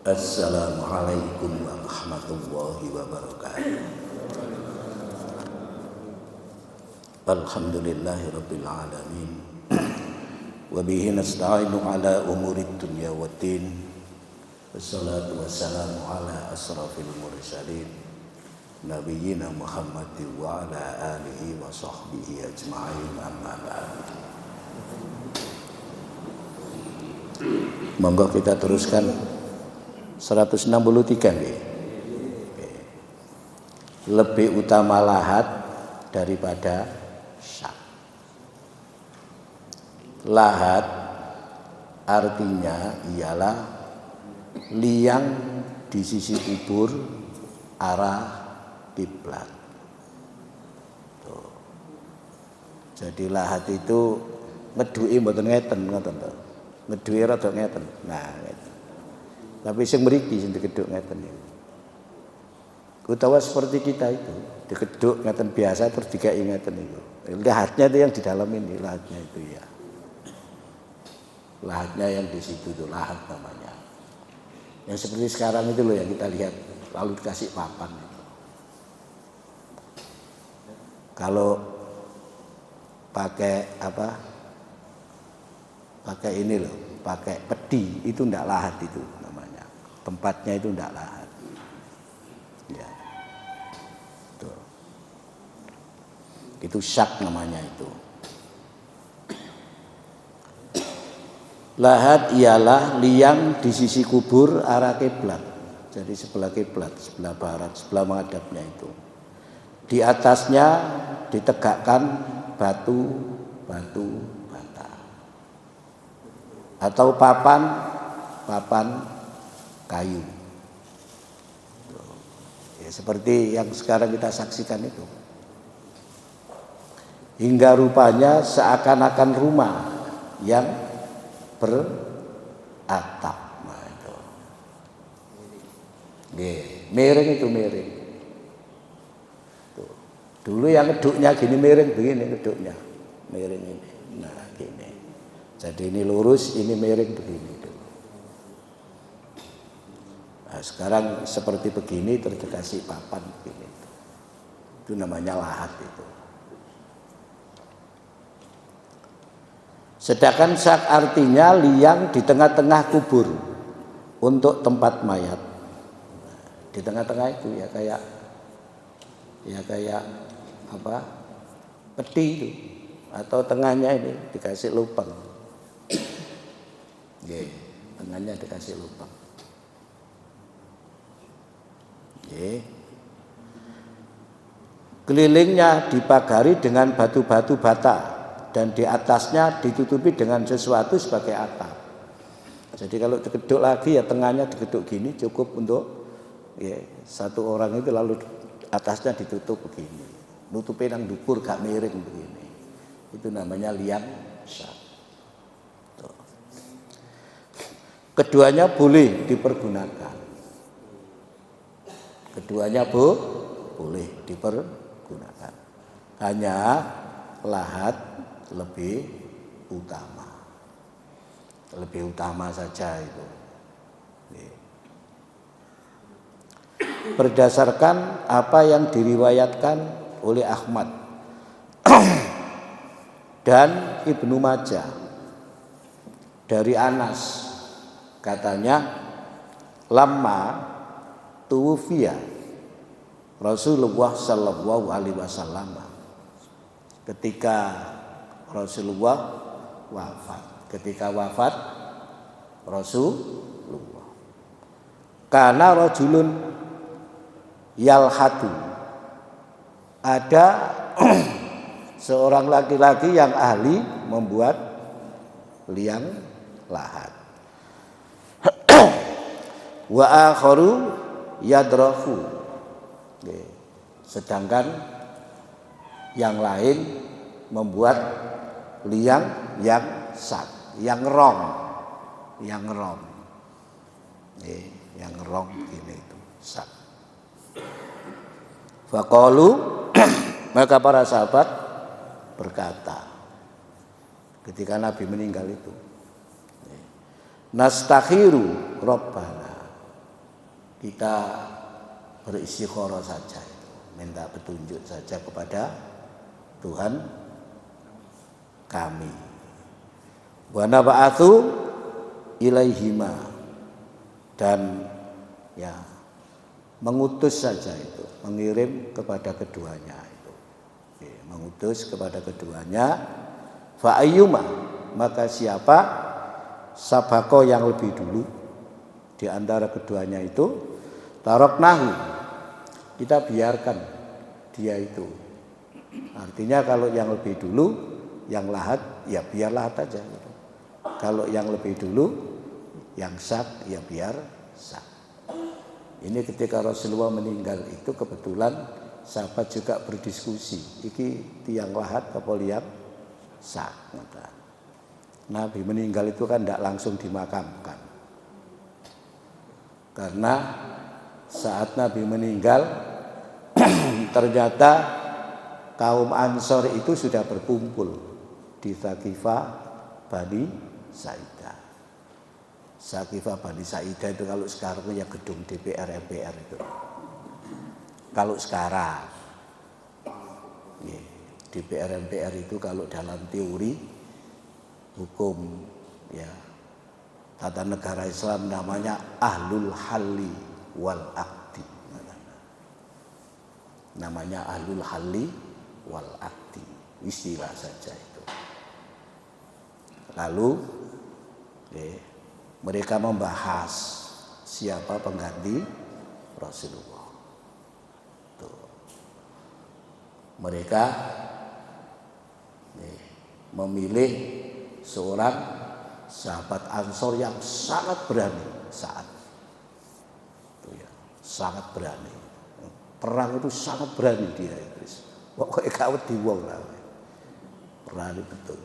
Assalamualaikum warahmatullahi wabarakatuh. Alhamdulillahirabbil alamin. Wa bihi nasta'inu ala umurid dunya waddin. Wassalatu wassalamu ala asrafil mursalin nabiyyina Muhammadin wa ala alihi wa sahbihi ajma'in, amma ba'd. Monggo kita teruskan 163 nih. Lebih utama lahat daripada syak. Lahat artinya ialah liang di sisi kubur arah kiblat. Jadi lahat itu ngeduki mboten ngeten ngoten to. Ngeduki rada ngeten. Nah, ngeten. Tapi sing mriki sing dikedhuk ngeten niku. Utawa seperti kita itu, dikedhuk ngeten biasa terus dikai ngeten niku. Lahatnya itu yang di dalam ini, lahatnya itu ya. Lahatnya yang di situ itu lahat namanya. Yang seperti sekarang itu loh yang kita lihat, lalu dikasih papan itu. Kalau pakai apa? Pakai ini loh, pakai pedi itu ndak lahat itu. Tempatnya itu tidak lahat. Ya. Itu syak namanya itu. Lahat ialah liang di sisi kubur arah kiblat. Jadi sebelah kiblat, sebelah barat, sebelah menghadapnya itu. Di atasnya ditegakkan batu bata. Atau papan kayu. Ya, seperti yang sekarang kita saksikan itu. Hingga rupanya seakan-akan rumah yang beratap. Nah, itu. Miring itu miring. Tuh. Dulu yang ngeduknya gini miring begini ngeduknya. Miring ini. Nah, gini. Jadi ini lurus, ini miring begini. Nah, sekarang seperti begini terus dikasih papan begini. Itu namanya lahat itu. Sedangkan syak artinya liang di tengah-tengah kubur untuk tempat mayat. Di tengah-tengah itu ya kayak apa? Peti itu atau tengahnya ini dikasih lubang. Tengahnya dikasih lubang. Kelilingnya dipagari dengan batu-batu bata dan di atasnya ditutupi dengan sesuatu sebagai atap. Jadi kalau dikeduk lagi ya tengahnya dikeduk gini cukup untuk satu orang itu, lalu atasnya ditutup begini. Nutupi nang dhuwur gak miring begini. Itu namanya liang syak. Keduanya boleh dipergunakan. Keduanya boleh dipergunakan. Hanya lahat lebih utama. Lebih utama saja itu. Berdasarkan apa yang diriwayatkan oleh Ahmad dan Ibnu Majah dari Anas, katanya lamma tuwfiya Rasulullah sallallahu alaihi wasallam, ketika Rasulullah wafat, Rasulullah, karena rajulun yalhatu, ada seorang laki-laki yang ahli membuat liang lahat. Wa akharu yadrafu, sedangkan yang lain membuat liang yang sat, yang rong ini itu sat. Faqalu, maka para sahabat berkata ketika Nabi meninggal itu, nastakhiru Rabbana, kita beristikharah saja, minta petunjuk saja kepada Tuhan kami. Wa naba'atsu ilaihima, dan ya mengutus saja itu, mengirim kepada keduanya itu. Mengutus kepada keduanya, fa ayyuma, maka siapa sabako yang lebih dulu di antara keduanya itu, taroknahu, kita biarkan dia itu. Artinya kalau yang lebih dulu, yang lahat, ya biar lahat aja gitu. Kalau yang lebih dulu, yang sak, ya biar sak. Ini ketika Rasulullah meninggal itu kebetulan sahabat juga berdiskusi. Iki tiang lahat apa liang sak. Nabi meninggal itu kan tidak langsung dimakamkan. Karena saat Nabi meninggal ternyata kaum Ansor itu sudah berkumpul di Saqifah Bani Sa'idah. Saqifah Bani Sa'idah itu kalau sekarang ya gedung DPR MPR itu. Kalau sekarang DPR MPR itu kalau dalam teori hukum ya tata negara Islam namanya Ahlul Halli wal Aqdi. Namanya Ahlul Halli wal Aqdi, istilah saja itu. Lalu mereka membahas siapa pengganti Rasulullah. Tuh. Mereka memilih seorang sahabat Ansor yang sangat berani saat itu ya, sangat berani. Perang itu sangat berani dia itu. Pokoknya kawat di wong lah. Berani betul.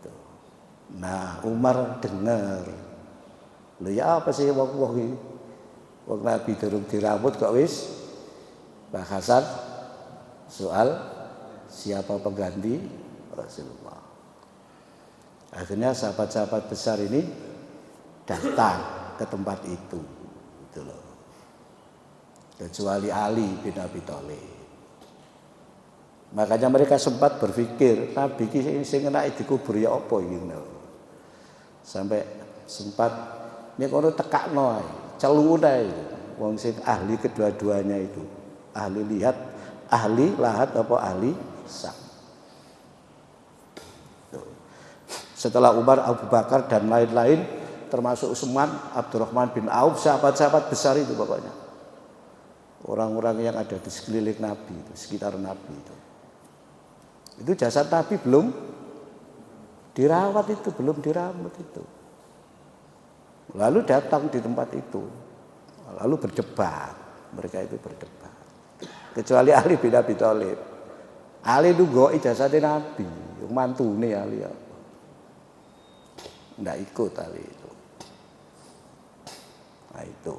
Tuh. Nah, Umar dengar. Lho ya apa sih wong-wong iki? Wong Nabi durung dirambut kok wis bahasan soal siapa pengganti Rasulullah. Akhirnya sahabat-sahabat besar ini datang ke tempat itu, gitu loh. Kecuali Ali bin Abi Thalib. Makanya mereka sempat berpikir, Nabi ki sing enak dikubur ya apa iki. Sampai sempat nek ono tekakno ae, celun ae. Wong sing ahli kedua-duanya itu. Ahli lihat, ahli lahat apa ahli sak. Setelah Umar, Abu Bakar dan lain-lain termasuk Utsman, Abdurrahman bin Auf, sahabat-sahabat besar itu pokoknya. Orang-orang yang ada di sekeliling Nabi itu, sekitar Nabi itu. Itu jasad Nabi belum dirawat itu, belum diramut itu. Lalu datang di tempat itu. Lalu berdebat, mereka itu berdebat. Kecuali Ali bin Abi Thalib. Ali itu goki jasadnya Nabi, mantune Ali ya. Nggak ikut Ali itu. Nah itu.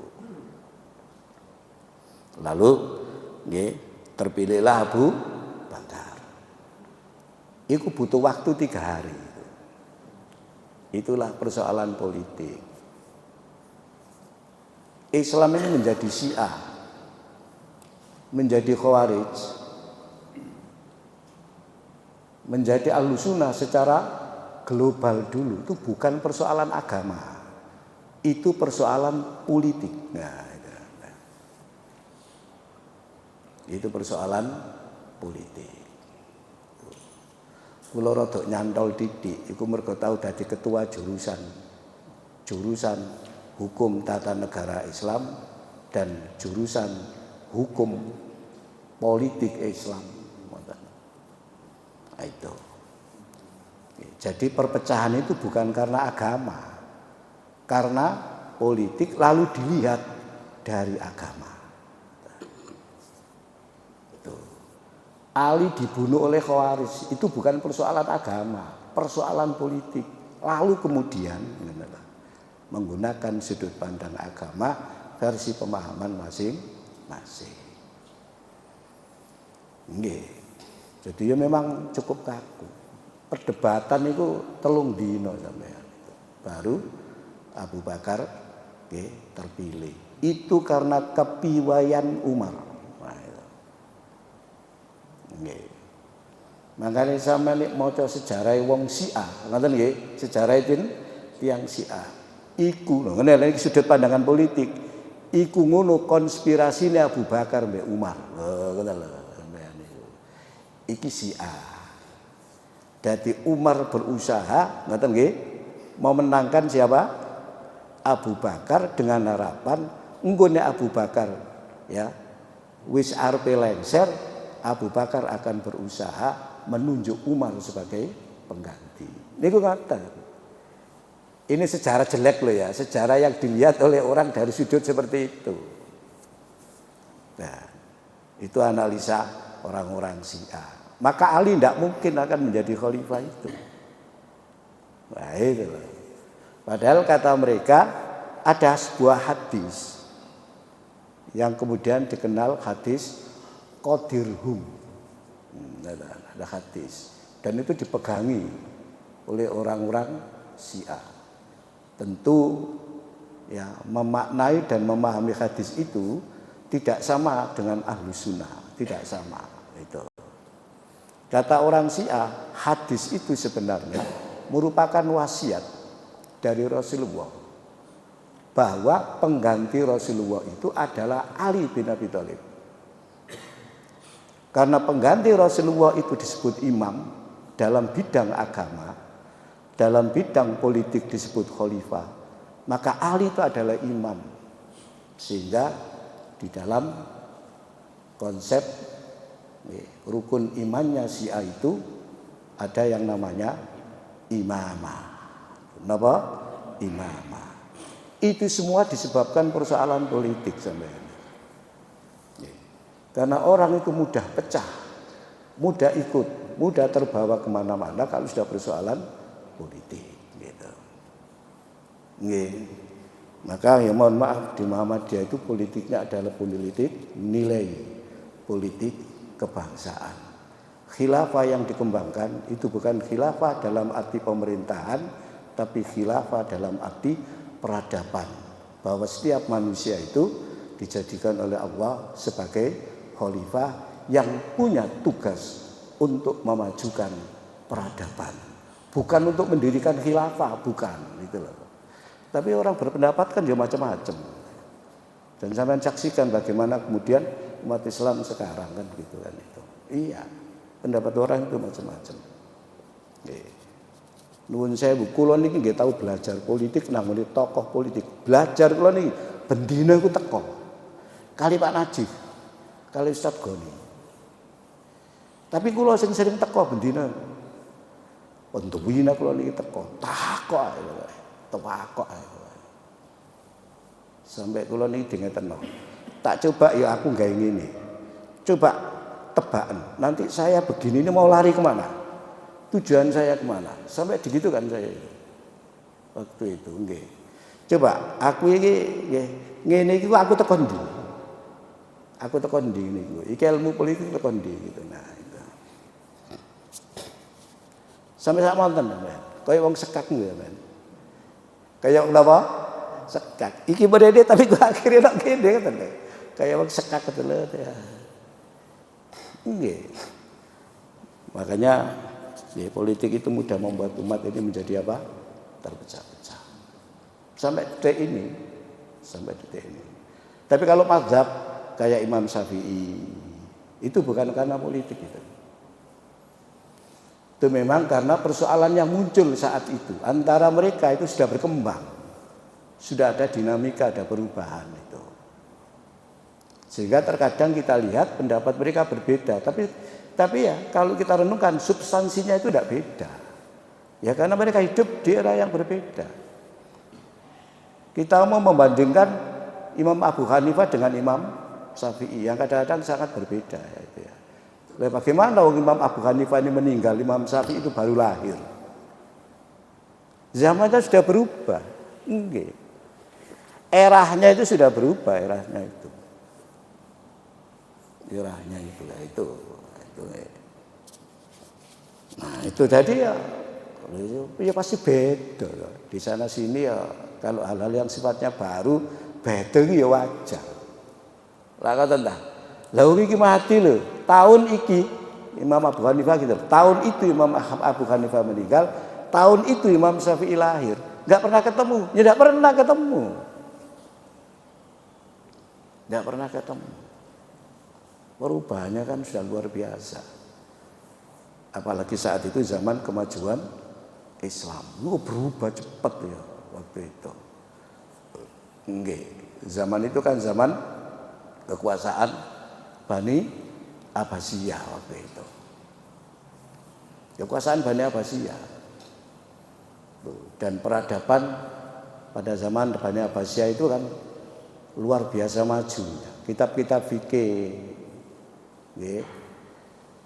Lalu terpilihlah Abu Bakar. Itu butuh waktu 3 hari. Itulah persoalan politik. Islam ini menjadi Syiah, menjadi Khawarij, menjadi Ahlussunnah secara global dulu itu bukan persoalan agama, itu persoalan politik. Nah, itu persoalan politik. Kula rada nyantol titik, iku mergo tau dadi ketua jurusan hukum tata negara Islam dan jurusan hukum politik Islam. Nah, itu. Jadi perpecahan itu bukan karena agama, karena politik lalu dilihat dari agama. Itu. Ali dibunuh oleh Khawarij itu bukan persoalan agama, persoalan politik. Lalu kemudian menggunakan sudut pandang agama versi pemahaman masing-masing. Nggih. Jadi ya memang cukup kaku. Perdebatan itu 3 dina sampean. Baru Abu Bakar terpilih. Itu karena kepiwayan Umar. Nah, itu. Makanya sama nih mau coba sejarah wong Syiah, ngoten nggih, sejarah itu tiang Syiah. Iku lho, ngene iki sudut pandangan politik. Iku ngono konspirasine Abu Bakar mbek Umar. Ngoten lho. Iki Syiah. Jadi Umar berusaha, ngoten nggih, memenangkan siapa? Abu Bakar dengan harapan nggone Abu Bakar ya wis arepe lengser, Abu Bakar akan berusaha menunjuk Umar sebagai pengganti. Niku ngaten. Ini sejarah jelek loh ya, sejarah yang dilihat oleh orang dari sudut seperti itu. Nah, itu analisa orang-orang Syiah. Maka Ali tidak mungkin akan menjadi khalifah itu. Nah itu loh. Padahal kata mereka ada sebuah hadis yang kemudian dikenal hadis Qadirhum. Ada hadis dan itu dipegangi oleh orang-orang Syiah. Tentu ya memaknai dan memahami hadis itu tidak sama dengan ahlu sunnah, tidak sama itu. Kata orang Syiah, hadis itu sebenarnya merupakan wasiat dari Rasulullah bahwa pengganti Rasulullah itu adalah Ali bin Abi Thalib. Karena pengganti Rasulullah itu disebut imam dalam bidang agama, dalam bidang politik disebut khalifah, maka Ali itu adalah imam. Sehingga di dalam konsep rukun imannya Syiah itu ada yang namanya imamah. Kenapa? Imamah. Itu semua disebabkan persoalan politik sampean. Karena orang itu mudah pecah, mudah ikut, mudah terbawa kemana-mana kalau sudah persoalan politik. Gitu. Maka ya mohon maaf di Muhammadiyah itu politiknya adalah politik nilai, politik kebangsaan. Khilafah yang dikembangkan itu bukan khilafah dalam arti pemerintahan, tapi khilafah dalam arti peradaban, bahwa setiap manusia itu dijadikan oleh Allah sebagai khalifah yang punya tugas untuk memajukan peradaban, bukan untuk mendirikan khilafah, bukan gitu loh. Tapi orang berpendapat kan ya macam-macam, dan sampean saksikan bagaimana kemudian umat Islam sekarang kan gitu kan itu. Iya, pendapat orang itu macam-macam. Nuwun sewu, kula niki nggih tau belajar politik nang ngene tokoh politik. Belajar kula niki bendina iku teko. Kali Pak Najib, kali Ustaz Goni. Tapi kula sing sering teko bendina. Untuk wina kula niki teko, takok ae. Sampai kula niki dingeteno. Tak coba ya aku gawe ngene. Coba tebakan. Nanti saya begini ini mau lari kemana? Tujuan saya kemana? Sampai begitu kan saya waktu itu. Nggih. Coba aku iki nggih ngene iki aku teko ndi? Aku teko ndi niku? Iki ilmu politik teko ndi gitu. Nah, itu. Sampai sak monten sampean. Kaya wong sekak nggih sampean. Kaya napa? Sekak. Iki bedede tapi gua akhirnya nek kene ngoten. Kaya wong sekak ketelet ya. Nggih. Makanya ya, politik itu mudah membuat umat ini menjadi apa? Terpecah-pecah. Sampai detik ini. Tapi kalau mazhab kayak Imam Syafi'i itu bukan karena politik itu. Itu memang karena persoalan yang muncul saat itu. Antara mereka itu sudah berkembang. Sudah ada dinamika, ada perubahan itu. Sehingga terkadang kita lihat pendapat mereka berbeda, tapi ya kalau kita renungkan substansinya itu tidak beda. Ya karena mereka hidup di era yang berbeda. Kita mau membandingkan Imam Abu Hanifah dengan Imam Syafi'i yang kadang-kadang sangat berbeda ya itu ya. Bagaimana Imam Abu Hanifah ini meninggal, Imam Syafi'i itu baru lahir. Zamannya sudah berubah. Enggak. Eranya itu sudah berubah, eranya itu. Eranya itu. Nah itu tadi ya pasti beda. Di sana sini ya Kalau hal-hal yang sifatnya baru, beda ya wajar. Lah kata dah. Lah iki mati lho. Tahun iki Imam Abu Hanifah gitu. Tahun itu Imam Abu Hanifah meninggal, tahun itu Imam Syafi'i lahir. Enggak pernah ketemu. Ya enggak pernah ketemu. Enggak pernah ketemu. Perubahannya kan sudah luar biasa. Apalagi saat itu zaman kemajuan Islam. Lu berubah cepat ya waktu itu. Nggih. Zaman itu kan zaman kekuasaan Bani Abbasiyah waktu itu. Kekuasaan Bani Abbasiyah. Dan peradaban pada zaman Bani Abbasiyah itu kan luar biasa maju. Kitab-kitab fikih,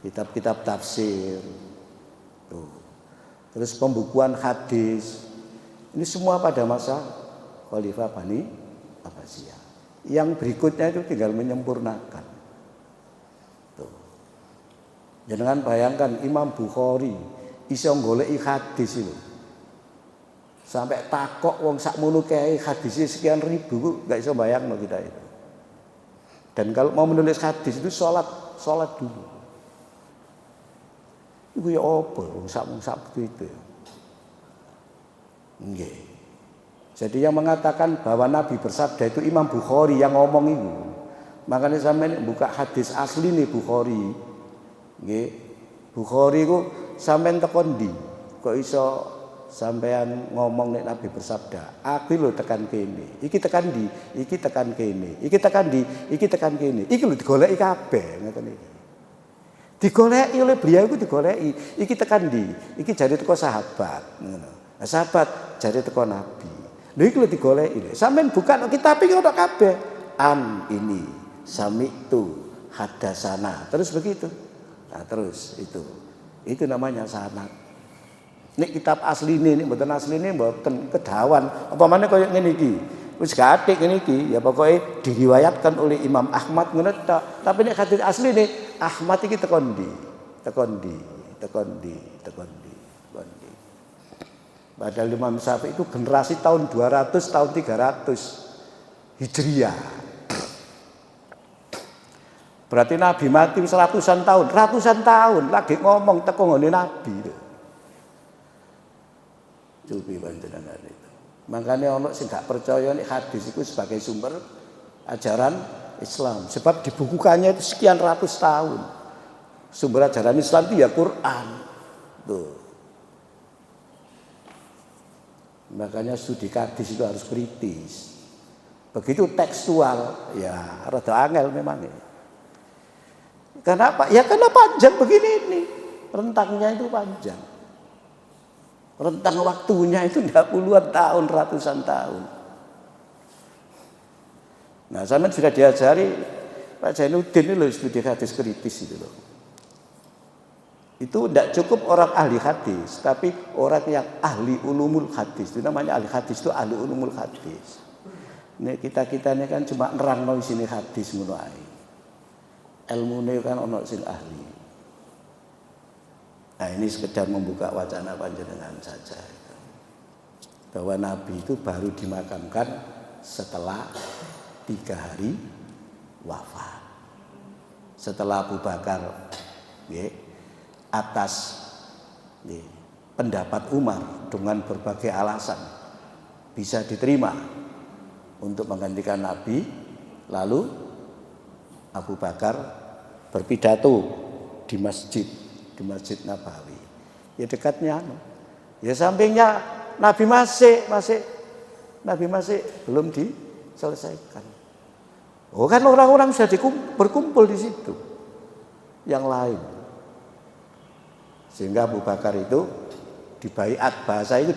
kitab-kitab tafsir, terus pembukuan hadis. Ini semua pada masa Khalifah Bani Abbasiyah. Yang berikutnya itu tinggal menyempurnakan. Tuh. Jangan bayangkan Imam Bukhari iso goleki hadis itu. Sampai takok wong sakmono kae hadisnya sekian ribu, enggak iso bayangno kita itu. Dan kalau mau menulis hadis itu sholat dulu. Iku ya apa wong sak itu. Nggih. Jadi yang mengatakan bahwa Nabi bersabda itu Imam Bukhari yang ngomong itu. Makanya sampean buka hadis asli nih Bukhari. Nggih. Bukhari ku sampean tekon ndi? Kok iso sampean ngomong nek Nabi bersabda, aku lho tekan kene. Iki tekan ndi? Iki tekan kene. Iki tekan ndi? Iki tekan kene. Iki lho digoleki kabeh ngoten iki. Digoleki oleh beliau itu digoleki. Iki tekan ndi? Iki jare teko sahabat, ngono. Nah, sahabat jare teko Nabi. Lha iki lho digoleki. Sampeyan buka kitab iki ono kabeh. An ini sami'tu hadasana. Terus begitu. Nah, terus itu. Itu namanya sanad. Nek kitab asli ini mboten asli ini mboten kedawan. Apa maneh koyo ngene iki. Wis gathik ngene iki, ya pokoke diriwayatkan oleh Imam Ahmad ngono tok. Tapi nek hadis asli ini Ahmad iki tekon ndi? Tekon ndi? Tekon ndi? Tekon ndi? Tekon ndi? Padahal Imam Syafi'i itu generasi tahun 200, tahun 300 Hijriah. Berarti Nabi mati ratusan tahun lagi ngomong teko ngene Nabi. Cukup panjenengan itu. Makanya ono sing gak percaya nek hadis itu sebagai sumber ajaran Islam. Sebab dibukukannya itu sekian ratus tahun. Sumber ajaran Islam itu ya Quran. Tuh. Makanya studi hadis itu harus kritis. Begitu tekstual, ya rada angel memang. Kenapa? Ya karena panjang begini ini. Rentangnya itu panjang. Rentang waktunya itu tidak puluhan tahun, ratusan tahun. Nah, sampean sudah diajari Pak Zainuddin ini loh studi hadis kritis itu loh. Itu tidak cukup orang ahli hadis, tapi orang yang ahli ulumul hadis. Itu namanya ahli hadis itu ahli ulumul hadis. Ini kita ini kan cuma nerangno sini hadis ngono ae. Ilmune kan ono sing ahli. Nah ini sekedar membuka wacana panjenengan saja. Bahwa Nabi itu baru dimakamkan setelah 3 hari wafat. Setelah Abu Bakar atas pendapat Umar dengan berbagai alasan bisa diterima untuk menggantikan Nabi. Lalu Abu Bakar berpidato di Masjid Nabawi. Ya dekatnya ya sampingnya Nabi masih belum diselesaikan. Oh kan orang-orang sudah berkumpul di situ. Yang lain. Sehingga Abu Bakar itu dibaiat, bahasa itu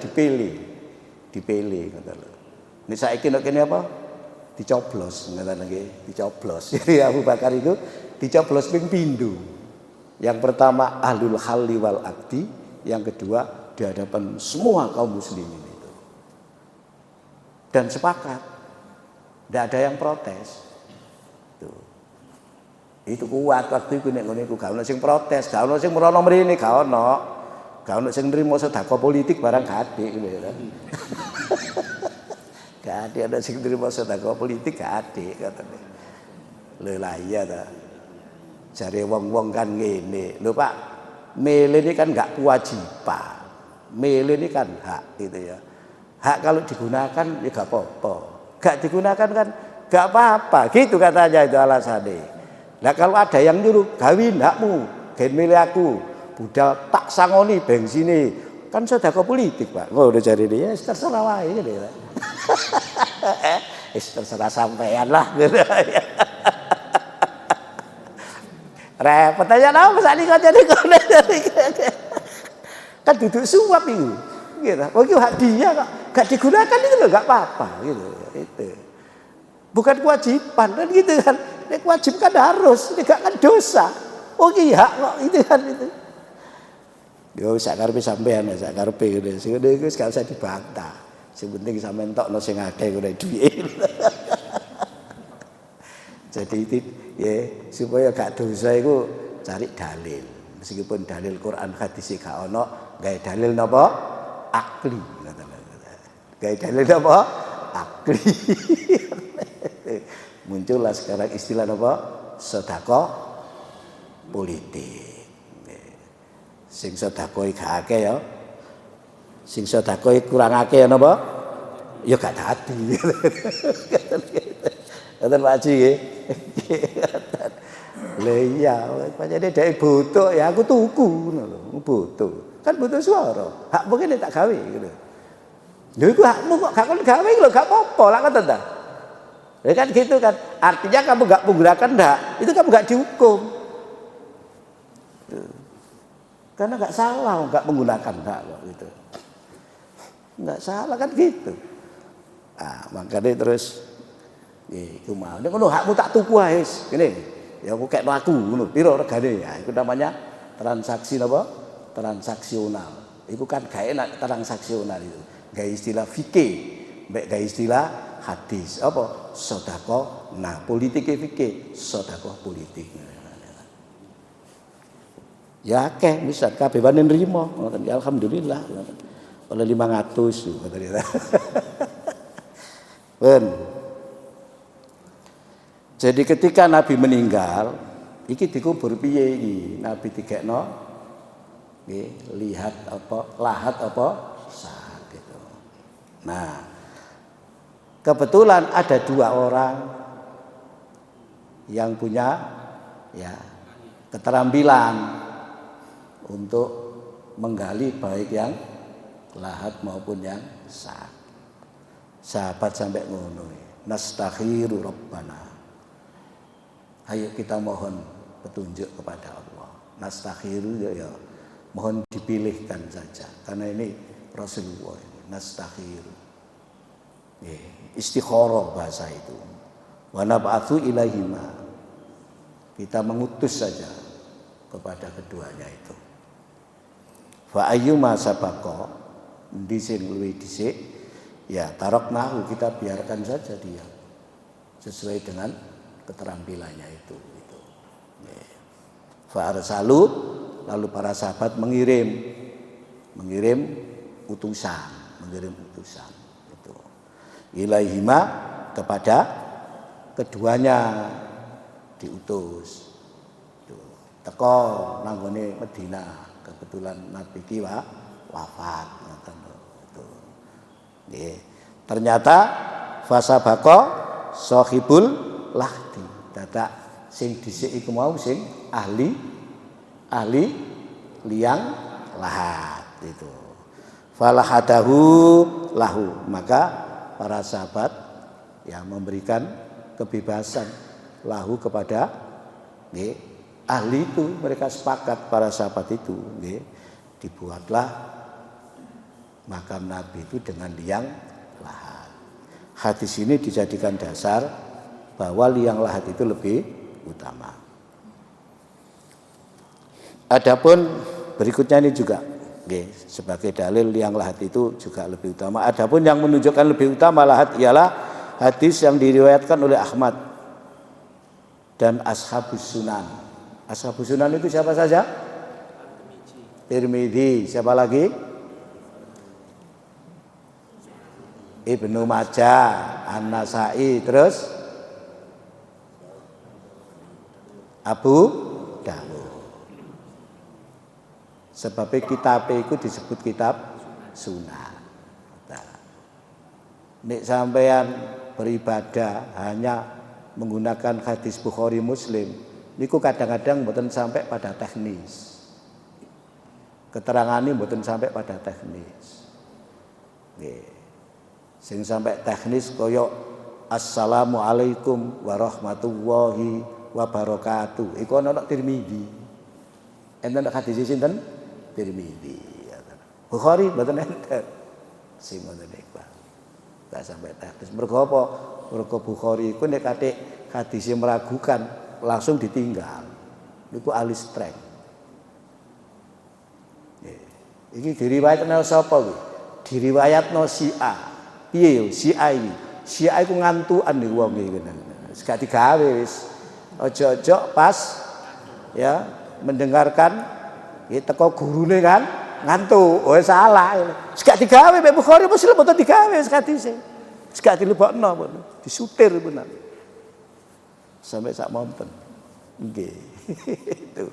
dipilih kata lho. Ini saiki nek kene apa? Dicoblos, ngene nggih, dicoblos. Jadi Abu Bakar itu dicoblos ping pindho. Yang pertama ahlul halli wal aqdi, yang kedua di hadapan semua kaum muslimin itu. Dan sepakat. Tidak ada yang protes. Itu kuat waktu itu nek ngene iku gak ono sing protes, gak ono sing merono mrene, gak ono. Gak ono sing nrimo sedekah politik barang gade gitu ya. Gak ada sing terima sedekah politik gak ada katanya. Lho lah iya ta. Jare wong-wong kan ngene. Lho Pak, milih ini kan gak kewajiban. Milih ini kan hak gitu ya. Hak kalau digunakan ya gak apa-apa. Gak digunakan kan gak apa-apa. Gitu katanya itu alasannya. Nah kalau ada yang nyuruh gawin hakmu, gen milih aku, budal tak sangoni bensinnya, kan sedekah politik Pak. Oh udah cari dia, terserah wae gitu ya. Terserah sampean lah gitu. Repot aja lah masane kok jadi kan duduk suap itu. Gitu. Oh itu hak dia kok gak digunakan itu loh gak apa-apa gitu. Itu. Bukan kewajiban kan gitu kan. Nek wajib kan harus, nek gak kan dosa. Oh iya kok itu kan itu. Yo sak karepe sampean sak karepe ngene. Sing ngene iku gak usah dibantah. Sing penting sampean entokno sing akeh ngene duit. Jadi itu ya supaya gak dosa iku cari dalil. Meskipun dalil Quran hadis gak ono, gawe dalil napa? Akli. Gawe dalil napa? Akli. Muncullah sekarang istilah apa? Sedekah politik. Sing sedekah gak akeh ya. Sing sedekah kurang akeh ya napa? Ya gak dadi. Ngoten Pak Haji nggih. Lah iya, pancene dhek butuh ya aku tuku ngono lho, butuh. Kan butuh suara. Hak mungkin tak gawe gitu. Lha iku hakmu kok gak kon gawe lho gak apa-apa lah ngoten ta. Ya kan gitu kan. Artinya kamu gak menggunakan hak, itu kamu gak dihukum. Karena gak salah gak menggunakan hak kok gitu. Gak salah kan gitu. Ah, makanya terus iku mau. Nek ngono hakmu tak tuku wae wis. Ngene. Ya aku kekno aku ngono. Piro regane? Ya iku namanya transaksi napa? Transaksional. Iku kan gak enak transaksional itu. Gak istilah fikih, mbek gak istilah hadis apa sedekah. Nah politik fikih sedekah politik ya akeh misal kabeh wani nrimo ngoten ya alhamdulillah oleh 500 ngoten ya. Ben jadi ketika Nabi meninggal iki dikubur piye iki Nabi dikekno nggih lihat apa lahat apa sah gitu. Nah kebetulan ada 2 orang yang punya ya keterampilan untuk menggali baik yang lahat maupun yang sah. Sahabat sampai ngono. Nastakhiru Rabbana. Ayo kita mohon petunjuk kepada Allah. Nastakhiru ya mohon dipilihkan saja karena ini Rasulullah ini nastakhiru. Istikharah bahasa itu. Wa nab'atsu ilaihima. Kita mengutus saja kepada keduanya itu. Fa ayyuma sabaqa dhisik luwih dhisik ya taraknahu kita biarkan saja dia sesuai dengan keterampilannya itu gitu. Fa arsalu lalu para sahabat mengirim utusan itu. Ilaihima kepada keduanya diutus. Teko nanggone Madinah kebetulan Nabi ki wafat ngoten itu. Nggih. Ternyata fasabaqa sahibul lahdi. Dadak sing dhisik iku mau sing ahli liang lahat itu. Falahadahu lahu maka para sahabat ya memberikan kebebasan lahu kepada nggih ahli itu mereka sepakat para sahabat itu nggih dibuatlah makam Nabi itu dengan liang lahat. Hadis ini dijadikan dasar bahwa liang lahat itu lebih utama. Adapun berikutnya ini juga nggih sebagai dalil liang lahat itu juga lebih utama. Adapun yang menunjukkan lebih utama lahat ialah hadis yang diriwayatkan oleh Ahmad dan Ashabus Sunan. Ashabus Sunan itu siapa saja? Tirmidzi, siapa lagi? Ibnu Majah, An-Nasai, terus Abu Dawud. Sebab kitab itu disebut kitab sunnah. Nah, nek sampean beribadah hanya menggunakan hadis Bukhari Muslim, niku kadang-kadang mboten sampai pada teknis. Keterangannya mboten sampai pada teknis. Nggih. Sing sampai teknis kaya Assalamualaikum warahmatullahi wabarakatuh. Iku ana Tirmidzi. Enten hadis sinten? Tirmidzi. Bukhari mboten enten. Sing ngoten niku. Enggak sampai teknis. Mergo apa? Mergo Bukhari iku nek kathik hadise meragukan langsung ditinggal. Niku ahli strength. Iki diriwayatno sapa kuwi? Diriwayatno Syiah. Piye yo Syiah iki? Syiah iku ngantukan nih wong iki. Wis gak digawe wis. Ojo-ojo pas ya mendengarkan ya teko gurune kan ngantuk. Oh salah. Wis gak digawe mek Bukhari Muslim mboten digawe wis hadise. Wis gak dilebokno pun. Disutir bener. Sampai sak monten. Nggih. Itu.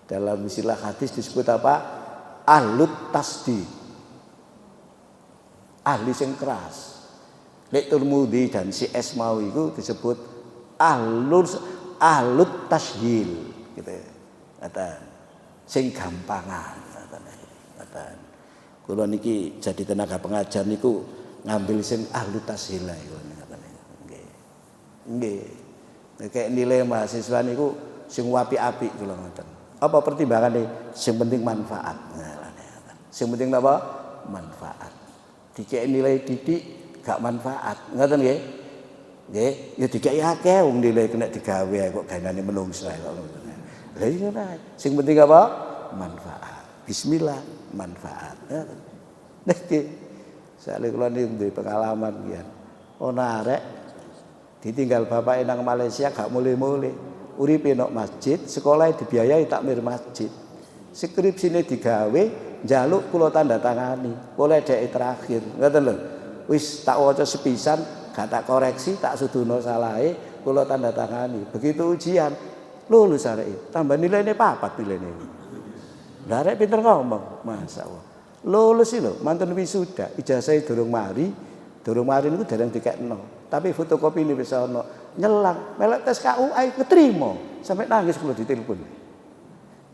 Dalam istilah hadis disebut apa? Ahlut tasdid. Ahli sing keras. Nek Tirmidzi dan si Esmawi itu disebut ahlut tashdil gitu. Kata sing gampangan kata. Kula niki jadi tenaga pengajar niku ngambil sing ahlut tashdil iku katane. Nggih. Nggih. Nek nilai mahasiswa niku sing apik-apik kula ngoten. Apa pertimbangane? Sing penting manfaat. Sing penting apa? Manfaat. Dikek nilai didik gak manfaat. Ngoten nggih? Nggih, ya dikek akeh wong nilai kena digawe kok gaenane menungso kok ngoten. Lah iya nah, sing penting apa? Manfaat. Bismillah, manfaat. Niki sakle kula duwe pengalaman kian. Ana arek ditinggal bapake nang Malaysia gak mulih-mulih. Uripe nang masjid, sekolah dibiayai takmir masjid. Skripsine digawe, njaluk kula tanda tangani. Oleh dhek terakhir. Ngoten lho. Wis tak waca sepisan, gak tak koreksi, tak sudono salahe, kula tanda tangani. Begitu ujian, lulus arek. Tambah nilainya 4 nilainya. Lah arek pinter ngomong, masyaallah. Lulus lho, mantun wisuda, ijazah durung mari niku dereng dikekno. Tapi fotokopi ini wis ana. Nyelang, melek tes KUA keterima. Sampai nangis kula ditelepon.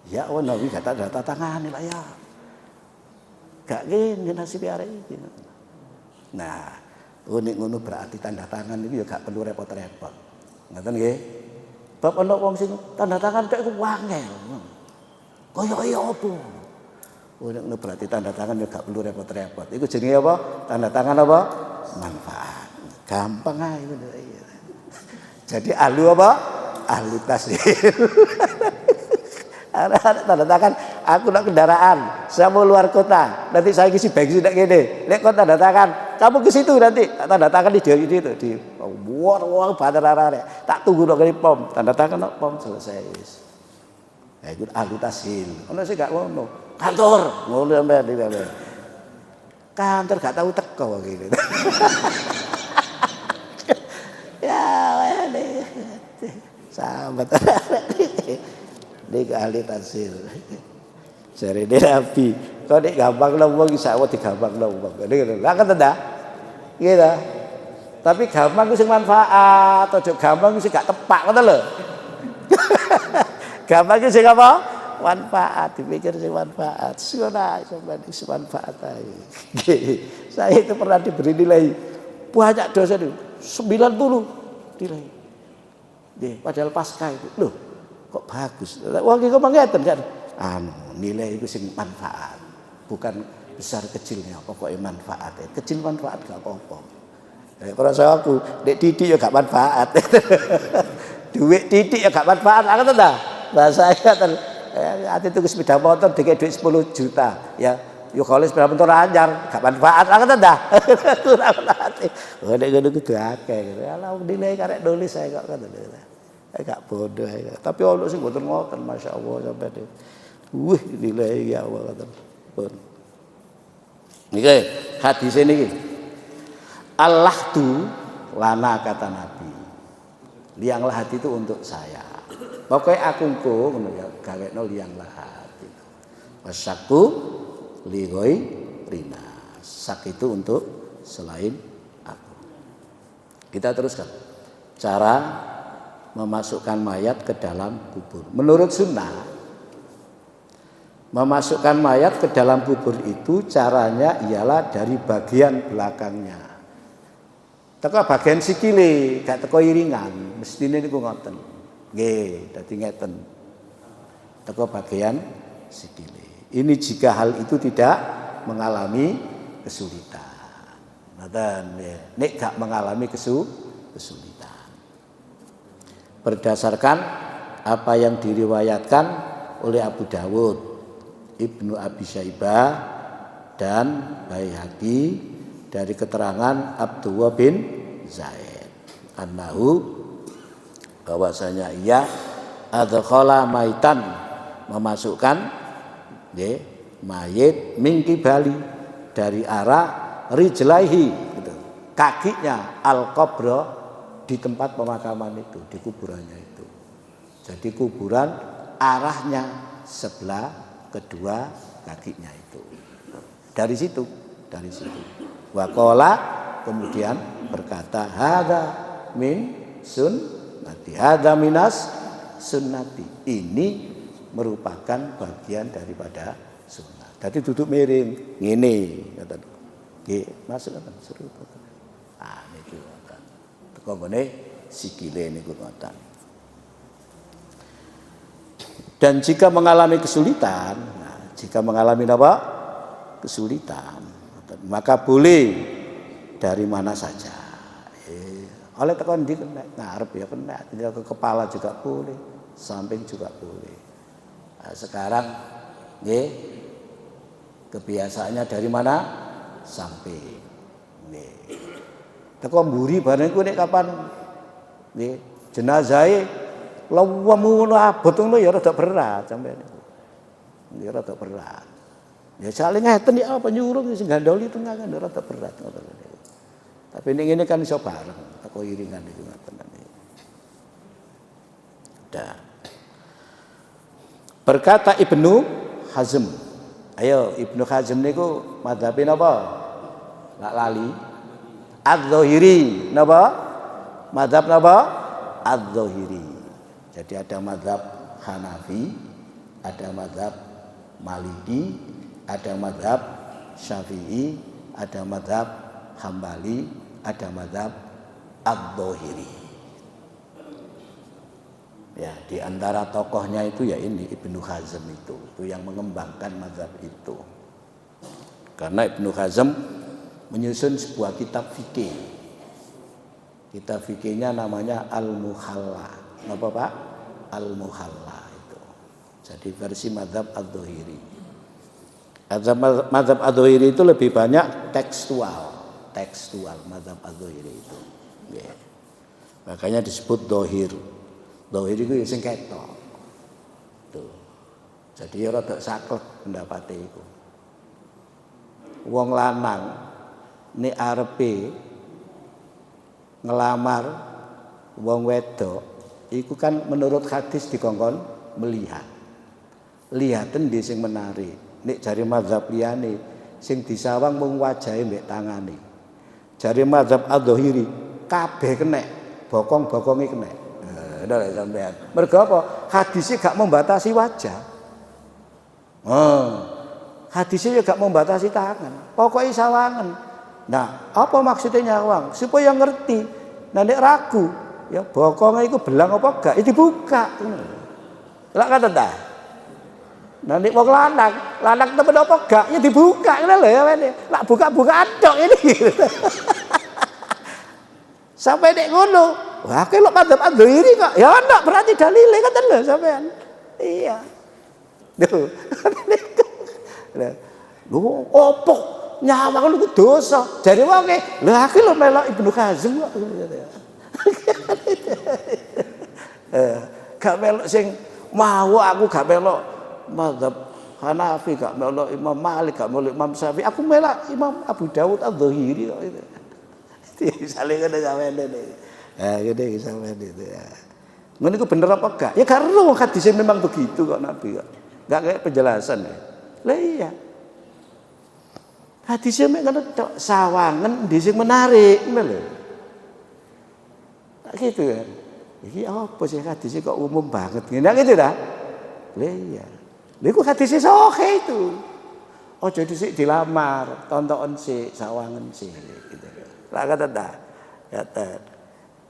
Ya Allah, wi gak tanda tangani lah ya. Gak ngene nasib arek iki. Nah, unik ngono berarti tanda tangan itu ya gak perlu repot-repot. Ngoten nggih. Bab ana wong sing tanda tangan tek ku wangel. Kaya apa? Unik ngono berarti tanda tangan ya gak perlu repot-repot. Iku jenenge apa? Tanda tangan apa? Manfaat. Gampang ae ngono. Jadi ahlu apa? Ahlu tasdil. Ada tanda tangan, aku nak kendaraan, saya mau luar kota, nanti saya kisi bagi sudah gini, lihat kau tanda tangan, kamu ke situ nanti tanda tangan di itu di war bandar arah, tak tunggu dong kali pom, tanda tangan pom selesai. Ya ikut ahlu tasdil, mana sih gak ngono, kantor ngono sampai di kantor gak tahu teko gitu. Ya, ini sahabat. Nek ahli tafsir. Jare Nabi, kok nek gampang wong iso digampang wong. Ngene lha kan ta? Nggih ta? Tapi gampang ku sing manfaat, aja gampang ku sing gak tepak ngoten lho. Gampang ku sing apa? Manfaat, dipikir sing manfaat. Sudah sampeyan sing manfaat ae. Nggih. Saya itu pernah diberi nilai banyak dosa itu 90 nilai. Nggih, padahal pasca itu. Loh, kok bagus. Wong iki kok mangeten kan. Nilai itu sing manfaat. Bukan besar kecilnya, pokoknya manfaat. Kecil manfaat gak apa-apa. Kalau saya aku, dek titik ya gak manfaat. Duit titik ya gak manfaat. Aku tahu dah. Bahasa saya kan ati tuku sepeda motor dikek duit 10 juta. Ya, yo kalau sepeda motor anyar gak manfaat. Aku tahu dah. Kurang manfaat. Oh nek ngono kudu akeh gitu. Ala nilai karek nulis saya kok ngono. Gak bodoh ya. Tapi ono sing mboten ngoten masyaallah sampai dhewe. Wih nilai ya Allah ngoten. Pun. Niki hadis niki. Al-lahdu lana kata Nabi. Liang lahat itu untuk saya. Pokoknya aku engko ngono ya gawekno liang lahat itu. Wasyaku ligoi rina. Sak itu untuk selain aku. Kita teruskan. Cara memasukkan mayat ke dalam kubur. Menurut sunnah, memasukkan mayat ke dalam kubur itu caranya ialah dari bagian belakangnya. Teko bagian sikile, gak teko iringan, mestine niku ngoten. Nggih, dadi ngeten. Teko bagian sikile. Ini jika hal itu tidak mengalami kesulitan. Ngoten nggih. Nek gak mengalami kesulitan. Berdasarkan apa yang diriwayatkan oleh Abu Dawud, Ibnu Abi Syaibah dan Baihaqi dari keterangan Abdullah bin Zaid annahu bahwasanya ia adkhala maitan memasukkan mayit min qibali dari arah rijlaihi gitu. Kakinya al-qabra di tempat pemakaman itu, di kuburannya itu. Jadi kuburan arahnya sebelah kedua kakinya itu. Dari situ. Waqala kemudian berkata hadza min sunnati. Hadza minas sunnati. Ini merupakan bagian daripada sunnah. Jadi duduk miring ngene kata. Nggih, masuk kan seru. Ah niki ngoten. Teko ngene sikile niku ngoten. Dan jika mengalami kesulitan, jika mengalami apa? Kesulitan, maka boleh dari mana saja. Oleh tekan di ngarep ya kena, ke kepala juga boleh, samping juga boleh. Nah, sekarang kebiasaannya dari mana? Samping. Teko mburi bareng ku nek kapan jenazahe lawemu ngono abot ngono ya rada berat sampeyan. Ya rada berat. Ya saling ngeten ya apa nyuruh sing gandoli tengah kan rada berat ngoten. Tapi ini kan iso bareng, teko iringan itu ngoten. Dah. Berkata Ibnu Hazm. Ayo Ibnu Hazm niku madzhabe napa? Lak lali. Az-Zahiri napa? Madzhab napa? Az-Zahiri. Jadi ada madzhab Hanafi, ada madzhab Maliki, ada madzhab Syafi'i, ada madzhab Hambali, ada madzhab Az-Zahiri. Ya, di antara tokohnya itu ya ini Ibnu Hazm itu yang mengembangkan madzhab itu. Karena Ibnu Hazm menyusun sebuah kitab fikih. Kitab fikihnya namanya Al-Muhalla. Apa Pak? Al-Muhalla itu. Jadi versi madzhab Az-Zahiri. Madzhab Az-Zahiri itu lebih banyak tekstual madzhab Az-Zahiri itu. Ya. Makanya disebut dohir. Dohir itu sing ketok. Tuh. Jadi ya rada saklek pendapate iku. Wong lanang nek arepe ngelamar wong wedok iku kan menurut hadis dikongkon melihat. Lihaten di sing menarik. Nek jare mazhab liyane sing disawang mung wajahe mbek tangane. Jare mazhab Az-Zahiri kabeh kenek, bokong-bokonge kenek. Ndak sampean. Mergo apa? Hadise gak membatasi wajah. Hadisnya juga membatasi tangan. Pokoknya sawangan. Nah, apa maksudnya nyawang? Supaya ngerti. Nah, nek ragu, ya bokongnya itu belang apa enggak? Itu dibuka. Lah kata dah. Nah, nek wong lanang temen apa enggak? Ya dibuka ngene lho ya wene. Lah buka-buka tok ini. Sampai nek ngono. Wah, ki lho madzhab Az-Zahiri kok. Ya ndak berarti dalile ngoten lho sampean. Iya. Duh. Lho opo nyawang niku dosa. Jare wong e, lha iki lho melok Ibnu Hazm kok. Gak melok sing mau aku gak melok mazhab Hanafi, gak melok Imam Malik, gak melok Imam Syafi'i. Aku melok Imam Abu Dawud Az-Zahiri kok itu. Misalnya ngene sampean ini. Nah, ngene iki sampean itu ya. Ngono iku bener apa enggak? Ya karo hadisnya memang begitu kok Nabi kok. Enggak kayak penjelasan ya. Lah iya. Hadisnya memang tok sawangen di sing menarik ngono lho. Gitu kan. Iki apa sih hadisnya kok umum banget ngene gitu dah. Lah iya. Lha iku hadisnya sahih itu. Ojo dhisik dilamar, tonton sik sawangen sik gitu. Lah kata ta. Kata.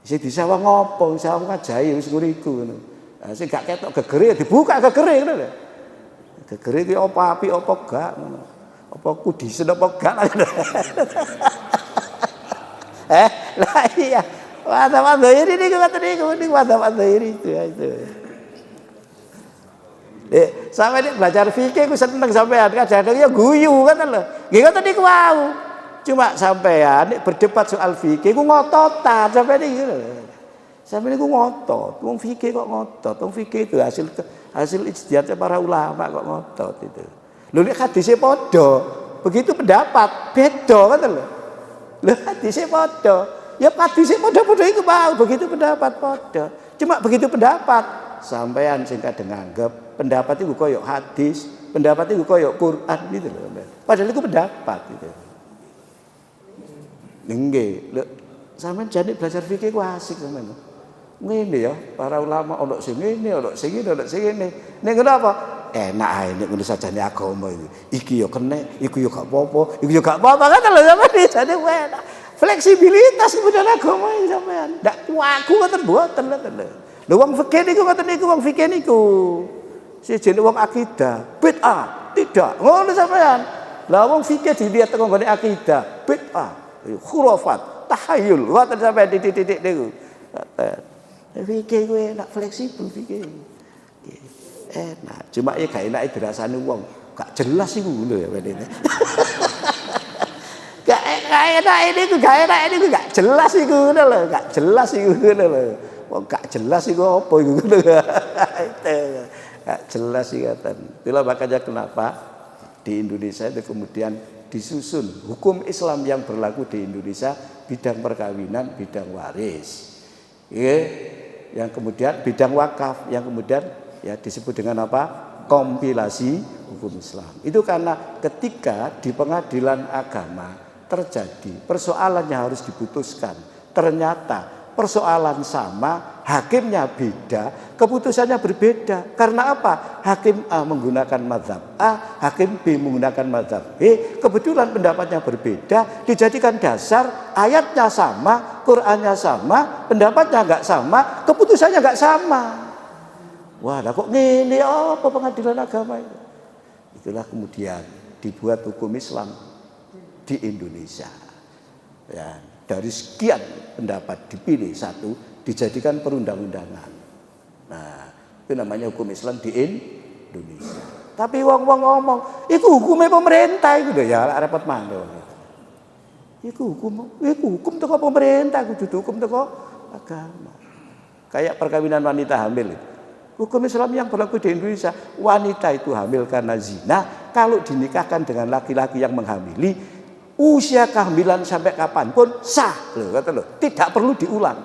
Sing disawang ngopo? Sawang kajahi wis ngono iku ngono. Lah sing gak ketok gegere dibuka gegere ngono lho. Gegere ki apa apik apa gak ngono. Apa kudisen apa gak. Lah iya. Madzhab Dzahiri niku ngoten niku madzhab Dzahiri itu. Sampai nek belajar fikih ku seneng sampean kadang-kadang ya guyu kan lho. Nggih ngoten niku wau. Cuma sampean nek berdebat soal fikih ku ngototan sampean iki lho. Sampeyan niku ngotot, wong fikih kok ngotot. Wong fikih itu hasil ijtihad para ulama kok ngotot itu. Lho nek hadise padha, begitu pendapat beda kan lho. Lho hadise padha, ya hadise padha-padha iku mau begitu pendapat padha. Cuma begitu pendapat sampean sing kadang nganggep pendapat itu koyo hadis, pendapat itu koyo Quran gitu lho. Padahal itu pendapat gitu. Nggih, lho sampean jane belajar fikih ku asik sampean. Ngene ya, para ulama ono sing ngene, ono sing ngene, ono sing ngene. Nek ngono apa? Enak ae nek ngono sajane agama iki. Iki ya kenek, iku ya gak apa-apa, iku ya gak apa-apa kan lho sampean jane enak. Fleksibilitas kemudian agama iki sampean. Ndak aku ngoten mboten lho. Lho wong fikih niku ngoten niku wong fikih niku. Sejene wong akidah, bid'ah, tidak. Ngono sampean. Lah wong fikih dilihat teko nggone akidah, bid'ah. Khurafat, tahayul, ngoten sampai titik-titik niku. Fikih kuwi enak fleksibel fikih. Enak, cuma ya gak enak dirasani wong, gak jelas iku lho ya bedene. Gak enak ini gak jelas iku ngono lho, gak jelas iku ngono lho. Wong gak jelas iku apa iku ngono. Gak jelas iki ngoten. Itulah makanya kenapa di Indonesia itu kemudian disusun hukum Islam yang berlaku di Indonesia bidang perkawinan, bidang waris, yang kemudian bidang wakaf, yang kemudian ya disebut dengan apa? Kompilasi hukum Islam. Itu karena ketika di pengadilan agama terjadi persoalan yang harus diputuskan, ternyata persoalan sama, hakimnya beda, keputusannya berbeda. Karena apa? Hakim A menggunakan mazhab A, hakim B menggunakan mazhab B. Kebetulan pendapatnya berbeda, dijadikan dasar, ayatnya sama, Qur'annya sama, pendapatnya enggak sama, keputusannya enggak sama. Wah, lah kok ngene apa pengadilan agama itu? Itulah kemudian dibuat hukum Islam di Indonesia. Ya. Dari sekian pendapat dipilih satu dijadikan perundang-undangan. Nah, itu namanya hukum Islam di Indonesia. Tapi wong-wong ngomong, itu hukumnya pemerintah itu ya repot maneh. Itu hukum teko pemerintah, kudu hukum teko agama. Kayak perkawinan wanita hamil. Hukum Islam yang berlaku di Indonesia, wanita itu hamil karena zina, kalau dinikahkan dengan laki-laki yang menghamili, usia kehamilan sampai kapanpun sah, loh, kata loh, tidak perlu diulang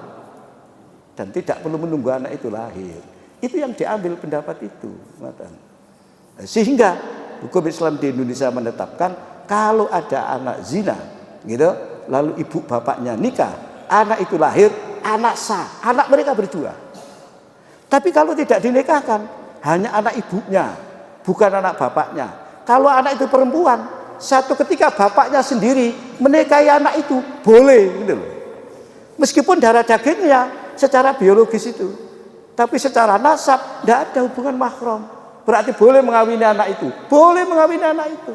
dan tidak perlu menunggu anak itu lahir. Itu yang diambil pendapat itu, sehingga hukum Islam di Indonesia menetapkan kalau ada anak zina, gitu, lalu ibu bapaknya nikah, anak itu lahir, anak sah, anak mereka berdua. Tapi kalau tidak dinikahkan, hanya anak ibunya, bukan anak bapaknya. Kalau anak itu perempuan, satu ketika bapaknya sendiri menikahi anak itu boleh gitu loh. Meskipun darah dagingnya secara biologis itu, tapi secara nasab tidak ada hubungan mahram. Berarti boleh mengawini anak itu, boleh mengawini anak itu.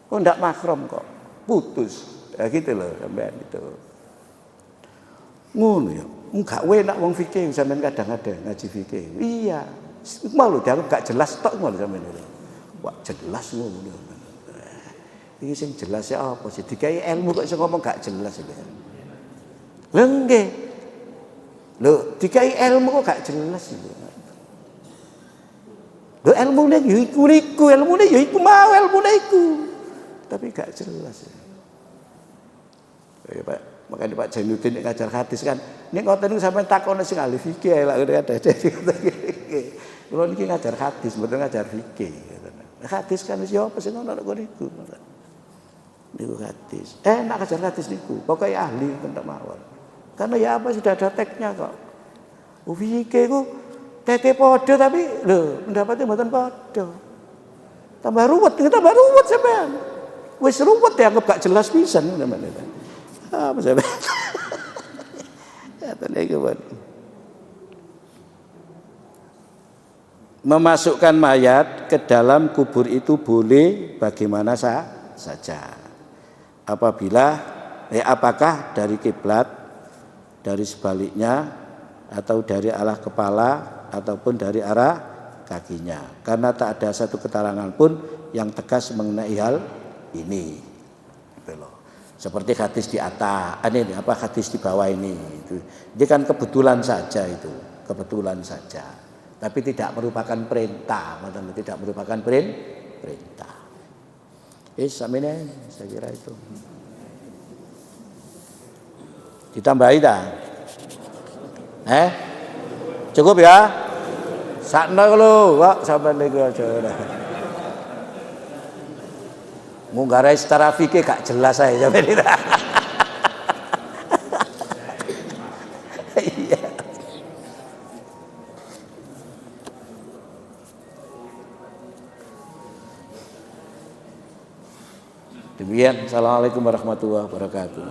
Oh tidak mahram kok, putus, ya gitu loh sampean itu. Ngono ya, enggak enak wong fikih sampean kadang-kadang ngaji fikih. Iya, malu dianggap gak jelas tok ngono sampean itu. Wah jelas ngono. Iki sing jelas ya apa sih? Dikai ilmu kok iso ngomong gak jelas iki. Lha nggih. Lho, dikai ilmu kok gak jelas iki. Lho ilmune ya iku, ilmune ya iku mau ilmune iku. Tapi gak jelas. Ya, Pak. Makanya Pak Jainuddin ngajar hadis kan. Ini ngoten niku sampean takon sing ahli fikih lak ada. Kulo niki ngajar hadis, mboten ngajar fikih. Hadis kan wis yo apa sing ono kok niku. Niku hadis. Enak ngajar hadis niku. Pokoknya ahli tentang mawon. Karena ya apa sudah ada teksnya kok. Fikih ku teke padha tapi lho pendapatnya mboten padha. Tambah ruwet sampean. Wis ruwet dianggap gak jelas pisan sampean. Apa sampean? Ya niku memasukkan mayat ke dalam kubur itu boleh bagaimana saja. Apakah dari kiblat, dari sebaliknya, atau dari arah kepala, ataupun dari arah kakinya. Karena tak ada satu keterangan pun yang tegas mengenai hal ini. Seperti hadis di atas, hadis di bawah ini. Ini kan kebetulan saja itu, kebetulan saja. Tapi tidak merupakan perintah, tidak merupakan perintah. Samene saya kira itu. Ditambahi dah. Cukup ya? Sakno lho, kok sampean niku aja. Munggarai secara fikih gak jelas saya sampean itu. Iya. Demikian. Assalamualaikum warahmatullahi wabarakatuh.